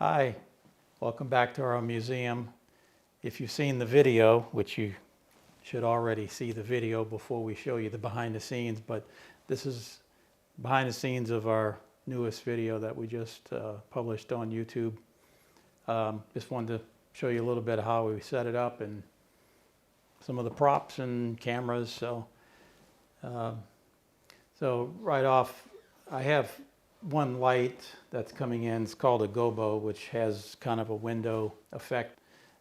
Hi, welcome back to our museum. If you've seen the video, which you should already see the video before we show you the behind the scenes, but this is behind the scenes of our newest video that we just published on YouTube. Just wanted to show you a little bit of how we set it up and some of the props and cameras. So right off, I have one light that's coming in. It's called a gobo, which has kind of a window effect.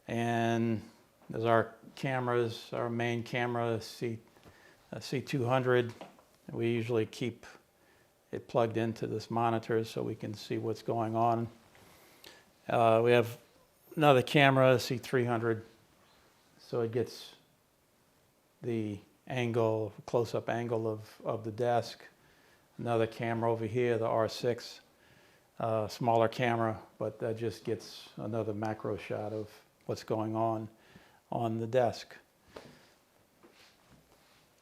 And there's our cameras, our main camera, C200. We usually keep it plugged into this monitor so we can see what's going on. We have another camera, C300, so it gets the angle, close-up angle of the desk. Another camera over here, the R6, smaller camera, but that just gets another macro shot of what's going on the desk.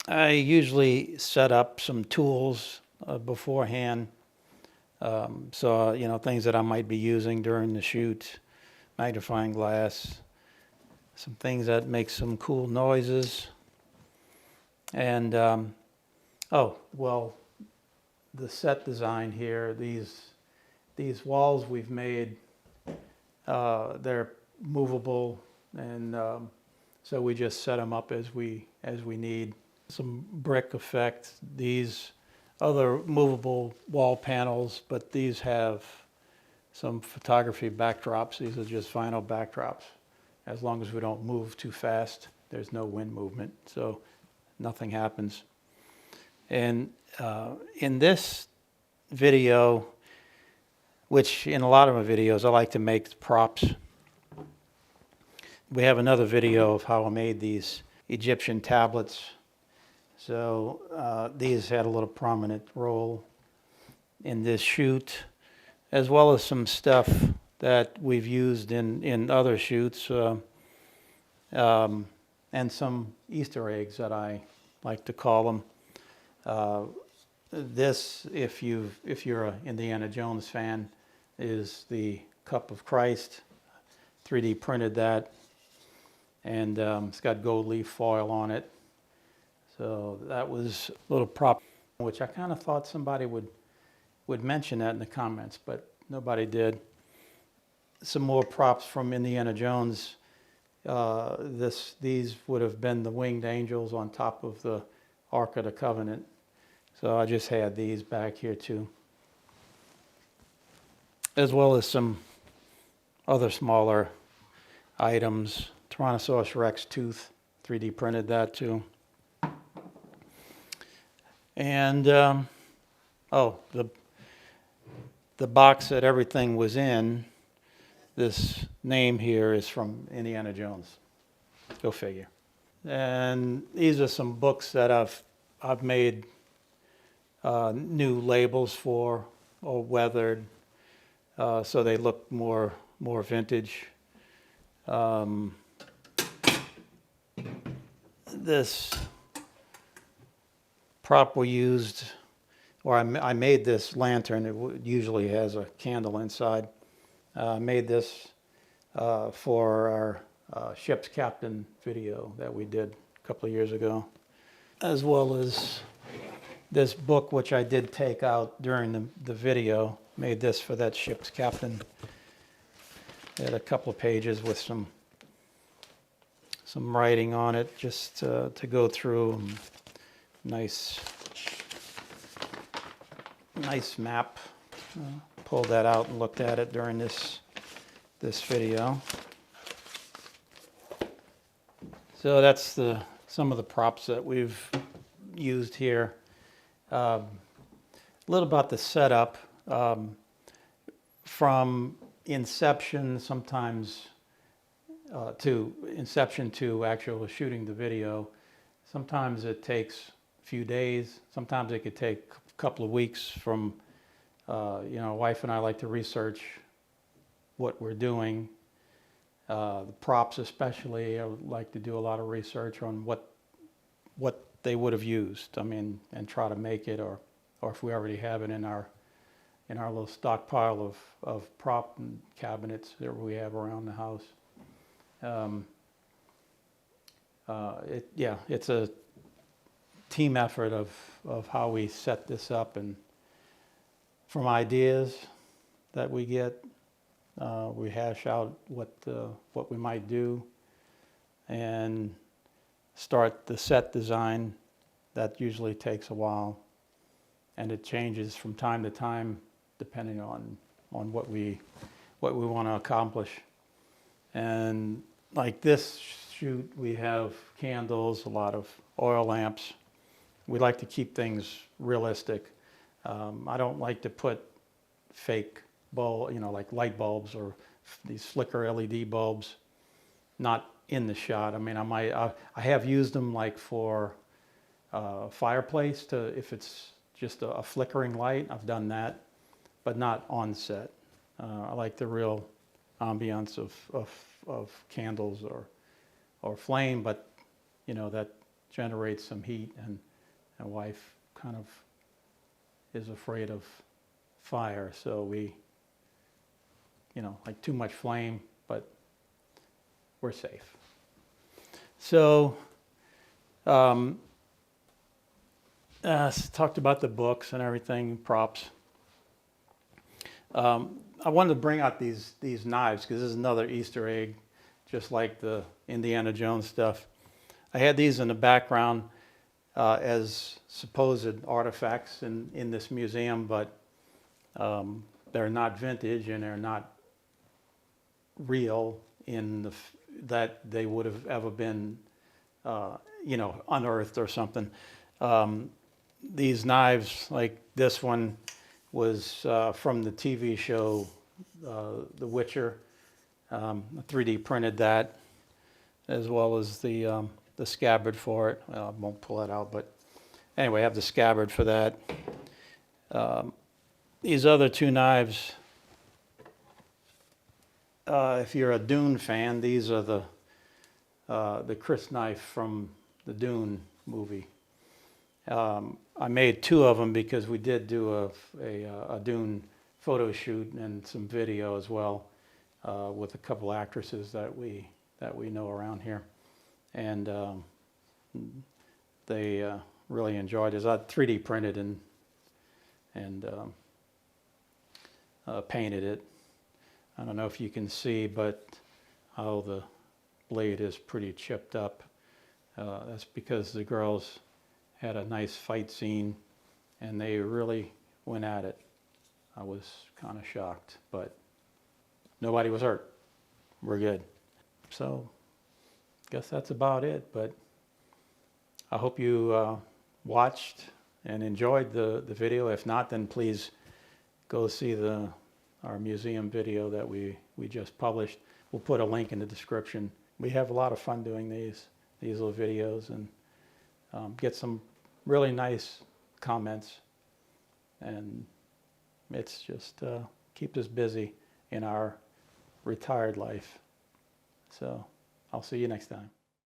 I usually set up some tools beforehand, so things that I might be using during the shoot, magnifying glass, some things that make some cool noises, and the set design here, these walls we've made, they're movable, and so we just set them up as we need. Some brick effect, these other movable wall panels, but these have some photography backdrops. These are just vinyl backdrops. As long as we don't move too fast, there's no wind movement, so nothing happens. And in this video, which in a lot of my videos I like to make props, we have another video of how I made these Egyptian tablets. So these had a little prominent role in this shoot, as well as some stuff that we've used in other shoots, and some Easter eggs that I like to call them. This, if you're an Indiana Jones fan, is the Cup of Christ. 3D printed that, and it's got gold leaf foil on it. So that was a little prop, which I kind of thought somebody would mention that in the comments, but nobody did. Some more props from Indiana Jones. These would have been the winged angels on top of the Ark of the Covenant. So I just had these back here too, as well as some other smaller items. Tyrannosaurus Rex tooth, 3D printed that too. And the box that everything was in, this name here is from Indiana Jones. Go figure. And these are some books that I've made new labels for, or weathered, so they look more vintage. This prop we used, or I made this lantern. It usually has a candle inside. I made this for our ship's captain video that we did a couple of years ago, as well as this book, which I did take out during the video. Made this for that ship's captain. It had a couple of pages with some writing on it, just to go through. Nice map. Pulled that out and looked at it during this video. So that's some of the props that we've used here. A little about the setup. From inception, sometimes to actual shooting the video, sometimes it takes a few days. Sometimes it could take a couple of weeks. From wife and I like to research what we're doing. The props especially, I would like to do a lot of research on what they would have used. And try to make it, or if we already have it in our in our little stockpile of prop and cabinets that we have around the house. It's a team effort of how we set this up, and from ideas that we get, we hash out what we might do and start the set design. That usually takes a while, and it changes from time to time depending on what we want to accomplish. And like this shoot, we have candles, a lot of oil lamps. We like to keep things realistic. I don't like to put fake like light bulbs or these flicker LED bulbs, not in the shot. I mean, I have used them like for fireplace, if it's just a flickering light. I've done that, but not on set. I like the real ambiance of candles or flame, but that generates some heat, and my wife kind of is afraid of fire, so we like too much flame, but we're safe. So talked about the books and everything, props. I wanted to bring out these knives because this is another Easter egg, just like the Indiana Jones stuff. I had these in the background as supposed artifacts in this museum, but they're not vintage and they're not real in that they would have ever been unearthed or something. These knives, like this one, was from the TV show The Witcher. I 3D printed that, as well as the scabbard for it. I won't pull that out, but anyway, I have the scabbard for that. These other two knives, if you're a Dune fan, these are the Chris knife from the Dune movie. I made two of them because we did do a Dune photo shoot and some video as well with a couple actresses that we know around here, and they really enjoyed it. I 3D printed and painted it. I don't know if you can see, but how the blade is pretty chipped up. That's because the girls had a nice fight scene and they really went at it. I was kind of shocked, but nobody was hurt. We're good. So I guess that's about it, but I hope you watched and enjoyed the video. If not, then please go see our museum video that we just published. We'll put a link in the description. We have a lot of fun doing these little videos, and get some really nice comments, and it's just keeps us busy in our retired life. So I'll see you next time.